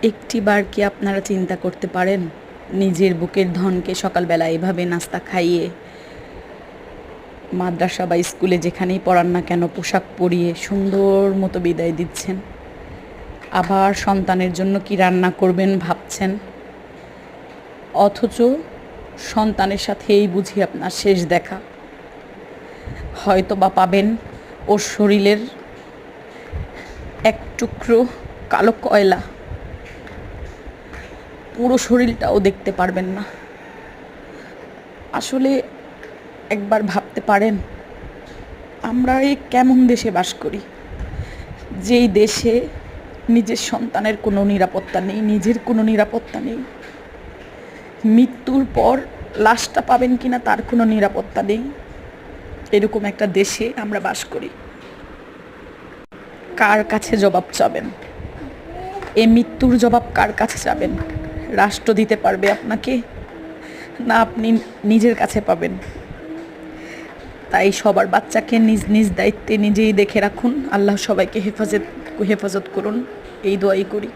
একটিবার কি আপনারা চিন্তা করতে পারেন নিজের বুকের ধনকে সকালবেলা এভাবে নাস্তা খাইয়ে মাদ্রাসা বা স্কুলে যেখানেই পড়ান না কেন পোশাক পরিয়ে সুন্দর মতো বিদায় দিচ্ছেন, আবার সন্তানের জন্য কি রান্না করবেন ভাবছেন, অথচ সন্তানের সাথে এই বুঝি আপনার শেষ দেখা। হয়তো বা পাবেন ওর শরীরের এক টুকরো কালো কয়লা, পুরো শরীরটাও দেখতে পারবেন না। আসলে একবার ভাবতে পারেন আমরা এই কেমন দেশে বাস করি, যেই দেশে নিজের সন্তানের কোনো নিরাপত্তা নেই, নিজের কোনো নিরাপত্তা নেই, মৃত্যুর পর লাশটা পাবেন কিনা তার কোনো নিরাপত্তা নেই। এরকম একটা দেশে আমরা বাস করি। কার কাছে জবাব চাবেন? এই মৃত্যুর জবাব কার কাছে যাবেন? রাষ্ট্র দিতে পারবে আপনাকে, না আপনি নিজের কাছে পাবেন? তাই সবার বাচ্চাকে নিজ নিজ দায়িত্বে নিজেই দেখে রাখুন। আল্লাহ সবাইকে হেফাজত করুন, এই দোয়াই করি।